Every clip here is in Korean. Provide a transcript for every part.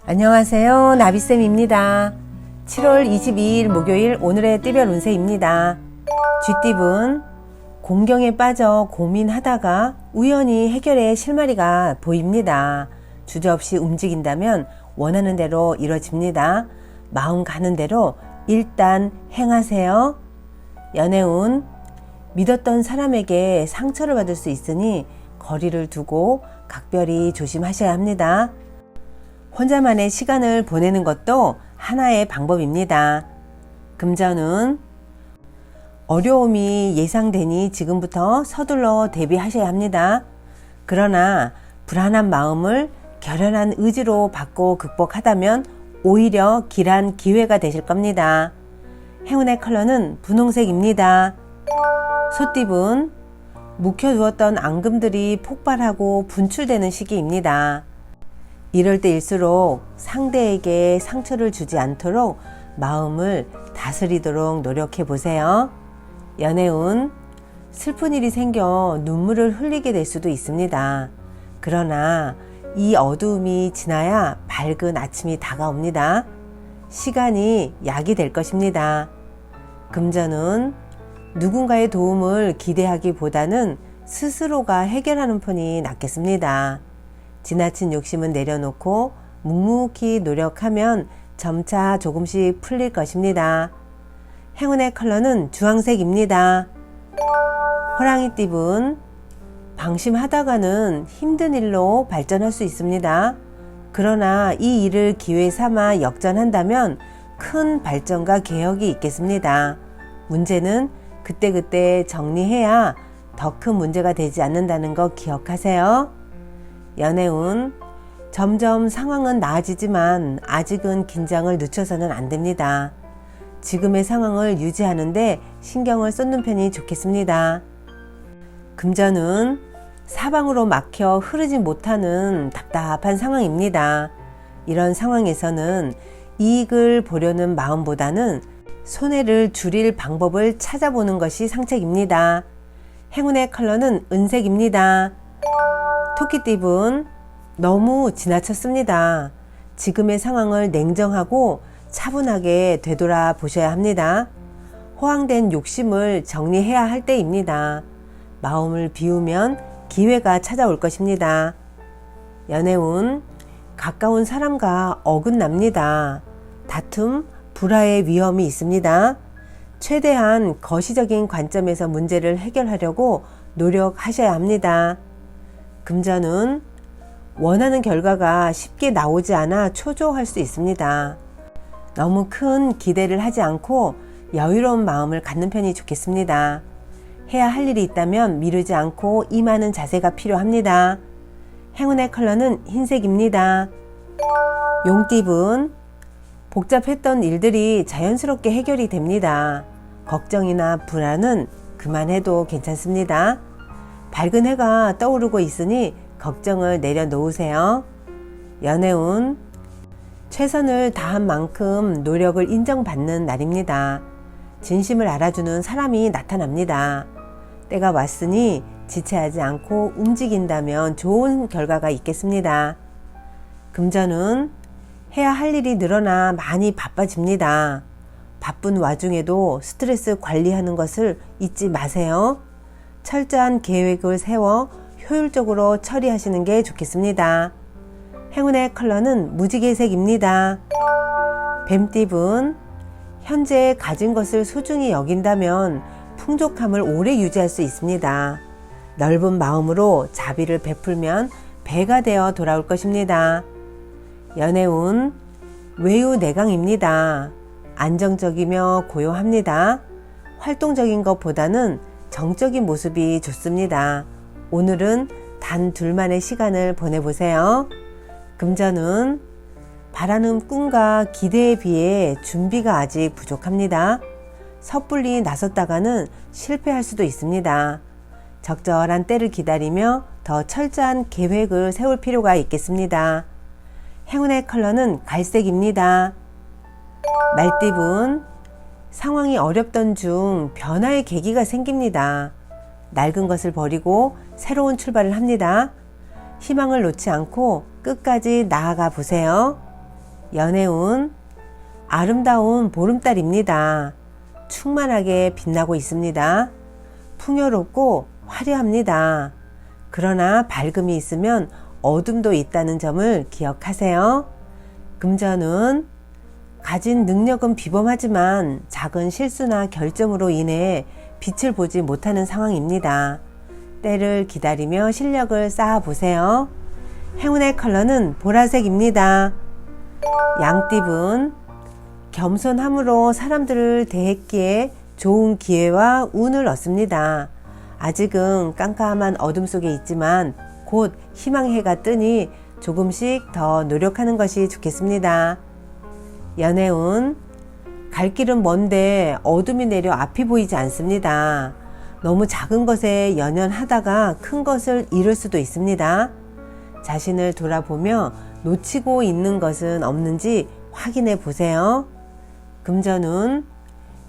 안녕하세요. 나비쌤입니다. 7월 22일 목요일 오늘의 띠별 운세입니다. 쥐띠분, 공경에 빠져 고민하다가 우연히 해결의 실마리가 보입니다. 주저없이 움직인다면 원하는 대로 이루어집니다. 마음 가는 대로 일단 행하세요. 연애운, 믿었던 사람에게 상처를 받을 수 있으니 거리를 두고 각별히 조심하셔야 합니다. 혼자만의 시간을 보내는 것도 하나의 방법입니다. 금전운, 어려움이 예상되니 지금부터 서둘러 대비하셔야 합니다. 그러나 불안한 마음을 결연한 의지로 바꿔 극복하다면 오히려 길한 기회가 되실 겁니다. 행운의 컬러는 분홍색입니다. 소띠분, 묵혀두었던 앙금들이 폭발하고 분출되는 시기입니다. 이럴 때일수록 상대에게 상처를 주지 않도록 마음을 다스리도록 노력해 보세요. 연애운, 슬픈 일이 생겨 눈물을 흘리게 될 수도 있습니다. 그러나 이 어두움이 지나야 밝은 아침이 다가옵니다. 시간이 약이 될 것입니다. 금전운, 누군가의 도움을 기대하기보다는 스스로가 해결하는 편이 낫겠습니다. 지나친 욕심은 내려놓고 묵묵히 노력하면 점차 조금씩 풀릴 것입니다. 행운의 컬러는 주황색입니다. 호랑이띠분, 방심하다가는 힘든 일로 발전할 수 있습니다. 그러나 이 일을 기회 삼아 역전한다면 큰 발전과 개혁이 있겠습니다. 문제는 그때그때 정리해야 더 큰 문제가 되지 않는다는 거 기억하세요. 연애운, 점점 상황은 나아지지만 아직은 긴장을 늦춰서는 안 됩니다. 지금의 상황을 유지하는데 신경을 쏟는 편이 좋겠습니다. 금전운, 사방으로 막혀 흐르지 못하는 답답한 상황입니다. 이런 상황에서는 이익을 보려는 마음보다는 손해를 줄일 방법을 찾아보는 것이 상책입니다. 행운의 컬러는 은색입니다. 토끼띠분, 너무 지나쳤습니다. 지금의 상황을 냉정하고 차분하게 되돌아 보셔야 합니다. 호황된 욕심을 정리해야 할 때입니다. 마음을 비우면 기회가 찾아올 것입니다. 연애운, 가까운 사람과 어긋납니다. 다툼, 불화의 위험이 있습니다. 최대한 거시적인 관점에서 문제를 해결하려고 노력하셔야 합니다. 금전운, 원하는 결과가 쉽게 나오지 않아 초조할 수 있습니다. 너무 큰 기대를 하지 않고 여유로운 마음을 갖는 편이 좋겠습니다. 해야 할 일이 있다면 미루지 않고 임하는 자세가 필요합니다. 행운의 컬러는 흰색입니다. 용띠분, 복잡했던 일들이 자연스럽게 해결이 됩니다. 걱정이나 불안은 그만해도 괜찮습니다. 밝은 해가 떠오르고 있으니 걱정을 내려놓으세요. 연애운, 최선을 다한 만큼 노력을 인정받는 날입니다. 진심을 알아주는 사람이 나타납니다. 때가 왔으니 지체하지 않고 움직인다면 좋은 결과가 있겠습니다. 금전운, 해야 할 일이 늘어나 많이 바빠집니다. 바쁜 와중에도 스트레스 관리하는 것을 잊지 마세요. 철저한 계획을 세워 효율적으로 처리하시는 게 좋겠습니다. 행운의 컬러는 무지개색입니다. 뱀띠분, 현재 가진 것을 소중히 여긴다면 풍족함을 오래 유지할 수 있습니다. 넓은 마음으로 자비를 베풀면 배가 되어 돌아올 것입니다. 연애운, 외유내강입니다. 안정적이며 고요합니다. 활동적인 것보다는 정적인 모습이 좋습니다. 오늘은 단 둘만의 시간을 보내보세요. 금전운, 바라는 꿈과 기대에 비해 준비가 아직 부족합니다. 섣불리 나섰다가는 실패할 수도 있습니다. 적절한 때를 기다리며 더 철저한 계획을 세울 필요가 있겠습니다. 행운의 컬러는 갈색입니다. 말띠분, 상황이 어렵던 중 변화의 계기가 생깁니다. 낡은 것을 버리고 새로운 출발을 합니다. 희망을 놓지 않고 끝까지 나아가 보세요. 연애운 아름다운 보름달입니다. 충만하게 빛나고 있습니다. 풍요롭고 화려합니다. 그러나 밝음이 있으면 어둠도 있다는 점을 기억하세요. 금전운 가진 능력은 비범하지만 작은 실수나 결점으로 인해 빛을 보지 못하는 상황입니다. 때를 기다리며 실력을 쌓아보세요. 행운의 컬러는 보라색입니다. 양띠분 겸손함으로 사람들을 대했기에 좋은 기회와 운을 얻습니다. 아직은 깜깜한 어둠 속에 있지만 곧 희망의 해가 뜨니 조금씩 더 노력하는 것이 좋겠습니다. 연애운 갈 길은 먼데 어둠이 내려 앞이 보이지 않습니다. 너무 작은 것에 연연하다가 큰 것을 잃을 수도 있습니다. 자신을 돌아보며 놓치고 있는 것은 없는지 확인해 보세요. 금전운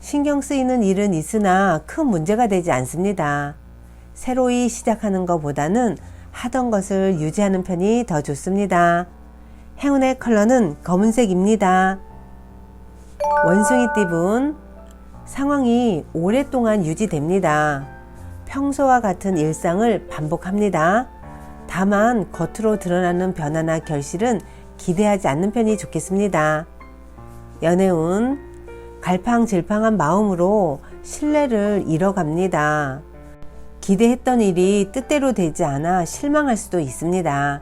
신경 쓰이는 일은 있으나 큰 문제가 되지 않습니다. 새로이 시작하는 것보다는 하던 것을 유지하는 편이 더 좋습니다. 행운의 컬러는 검은색입니다. 원숭이띠분 상황이 오랫동안 유지됩니다. 평소와 같은 일상을 반복합니다. 다만 겉으로 드러나는 변화나 결실은 기대하지 않는 편이 좋겠습니다. 연애운 갈팡질팡한 마음으로 신뢰를 잃어갑니다. 기대했던 일이 뜻대로 되지 않아 실망할 수도 있습니다.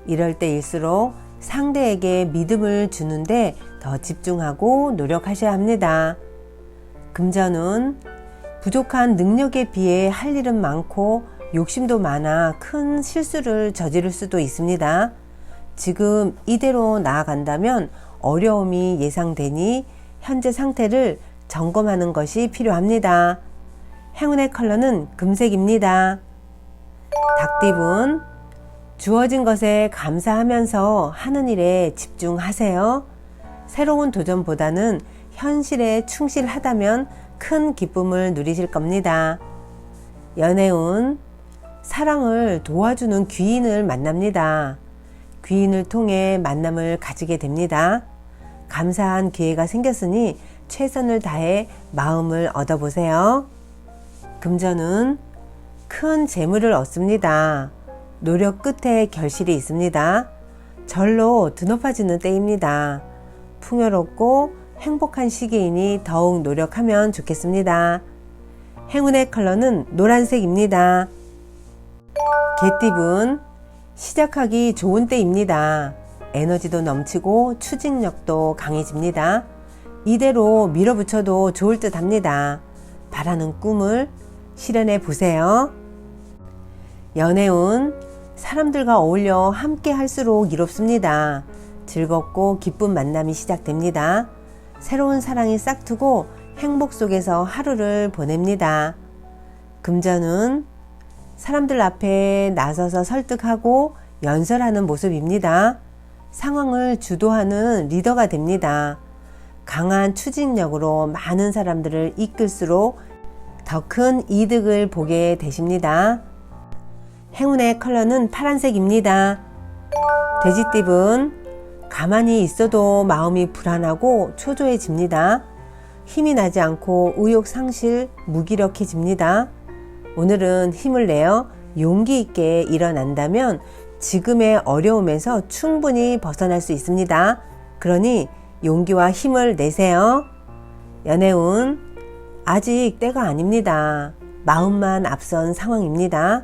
이럴 때일수록 상대에게 믿음을 주는데 더 집중하고 노력하셔야 합니다. 금전운 부족한 능력에 비해 할 일은 많고 욕심도 많아 큰 실수를 저지를 수도 있습니다. 지금 이대로 나아간다면 어려움이 예상되니 현재 상태를 점검하는 것이 필요합니다. 행운의 컬러는 금색입니다. 닭띠분 주어진 것에 감사하면서 하는 일에 집중하세요. 새로운 도전보다는 현실에 충실하다면 큰 기쁨을 누리실 겁니다. 연애운 사랑을 도와주는 귀인을 만납니다. 귀인을 통해 만남을 가지게 됩니다. 감사한 기회가 생겼으니 최선을 다해 마음을 얻어보세요. 금전운 큰 재물을 얻습니다. 노력 끝에 결실이 있습니다. 절로 드높아지는 때입니다. 풍요롭고 행복한 시기이니 더욱 노력하면 좋겠습니다. 행운의 컬러는 노란색입니다. 개띠분 시작하기 좋은 때입니다. 에너지도 넘치고 추진력도 강해집니다. 이대로 밀어붙여도 좋을 듯 합니다. 바라는 꿈을 실현해 보세요. 연애운 사람들과 어울려 함께 할수록 이롭습니다. 즐겁고 기쁜 만남이 시작됩니다. 새로운 사랑이 싹트고 행복 속에서 하루를 보냅니다. 금전운 사람들 앞에 나서서 설득하고 연설하는 모습입니다. 상황을 주도하는 리더가 됩니다. 강한 추진력으로 많은 사람들을 이끌수록 더 큰 이득을 보게 되십니다. 행운의 컬러는 파란색입니다. 돼지띠분 가만히 있어도 마음이 불안하고 초조해집니다. 힘이 나지 않고 의욕 상실, 무기력해집니다. 오늘은 힘을 내어 용기 있게 일어난다면 지금의 어려움에서 충분히 벗어날 수 있습니다. 그러니 용기와 힘을 내세요. 연애운 아직 때가 아닙니다. 마음만 앞선 상황입니다.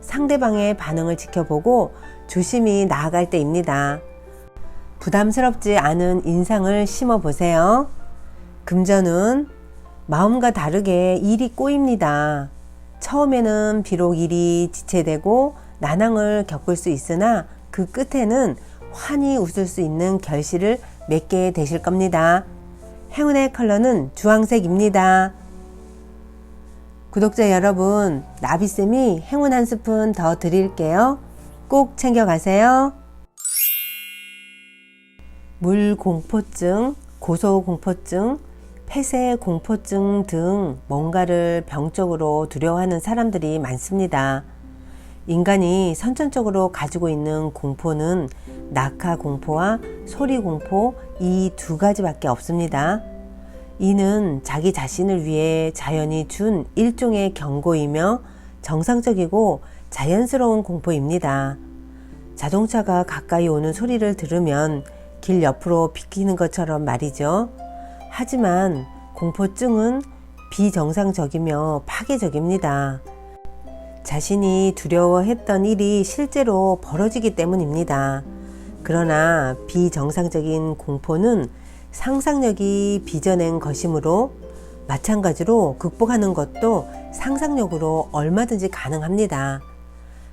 상대방의 반응을 지켜보고 조심히 나아갈 때입니다. 부담스럽지 않은 인상을 심어보세요. 금전운 마음과 다르게 일이 꼬입니다. 처음에는 비록 일이 지체되고 난항을 겪을 수 있으나 그 끝에는 환히 웃을 수 있는 결실을 맺게 되실 겁니다. 행운의 컬러는 주황색입니다. 구독자 여러분, 나비쌤이 행운 한 스푼 더 드릴게요. 꼭 챙겨가세요. 물공포증, 고소공포증, 폐쇄공포증 등 뭔가를 병적으로 두려워하는 사람들이 많습니다. 인간이 선천적으로 가지고 있는 공포는 낙하 공포와 소리 공포 이 두 가지밖에 없습니다. 이는 자기 자신을 위해 자연이 준 일종의 경고이며 정상적이고 자연스러운 공포입니다. 자동차가 가까이 오는 소리를 들으면 길 옆으로 비키는 것처럼 말이죠. 하지만 공포증은 비정상적이며 파괴적입니다. 자신이 두려워했던 일이 실제로 벌어지기 때문입니다. 그러나 비정상적인 공포는 상상력이 빚어낸 것이므로 마찬가지로 극복하는 것도 상상력으로 얼마든지 가능합니다.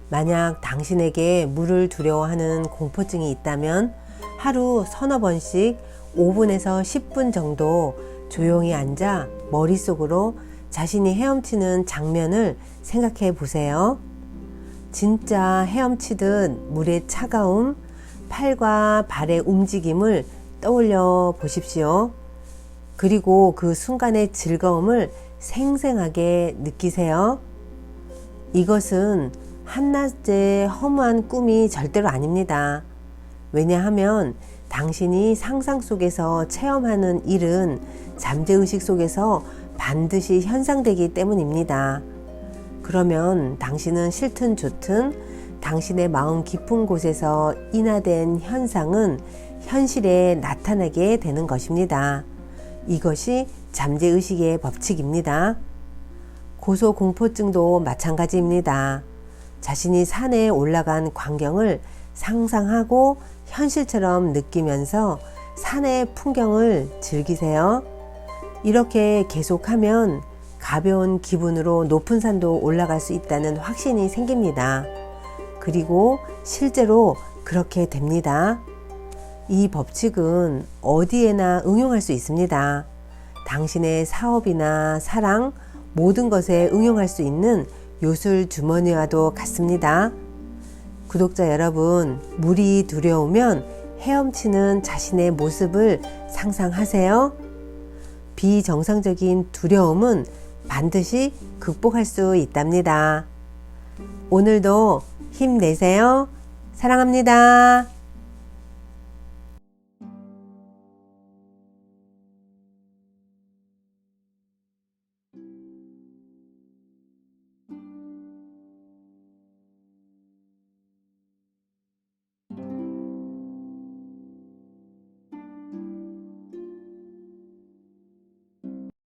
만약 당신에게 물을 두려워하는 공포증이 있다면 하루 서너 번씩 5분에서 10분 정도 조용히 앉아 머릿속으로 자신이 헤엄치는 장면을 생각해 보세요. 진짜 헤엄치듯 물의 차가움, 팔과 발의 움직임을 떠올려 보십시오. 그리고 그 순간의 즐거움을 생생하게 느끼세요. 이것은 한낮의 허무한 꿈이 절대로 아닙니다. 왜냐하면 당신이 상상 속에서 체험하는 일은 잠재의식 속에서 반드시 현상되기 때문입니다. 그러면 당신은 싫든 좋든 당신의 마음 깊은 곳에서 인하된 현상은 현실에 나타나게 되는 것입니다. 이것이 잠재의식의 법칙입니다. 고소공포증도 마찬가지입니다. 자신이 산에 올라간 광경을 상상하고 현실처럼 느끼면서 산의 풍경을 즐기세요. 이렇게 계속하면 가벼운 기분으로 높은 산도 올라갈 수 있다는 확신이 생깁니다. 그리고 실제로 그렇게 됩니다. 이 법칙은 어디에나 응용할 수 있습니다. 당신의 사업이나 사랑, 모든 것에 응용할 수 있는 요술 주머니와도 같습니다. 구독자 여러분, 물이 두려우면 헤엄치는 자신의 모습을 상상하세요. 비정상적인 두려움은 반드시 극복할 수 있답니다. 오늘도 힘내세요. 사랑합니다.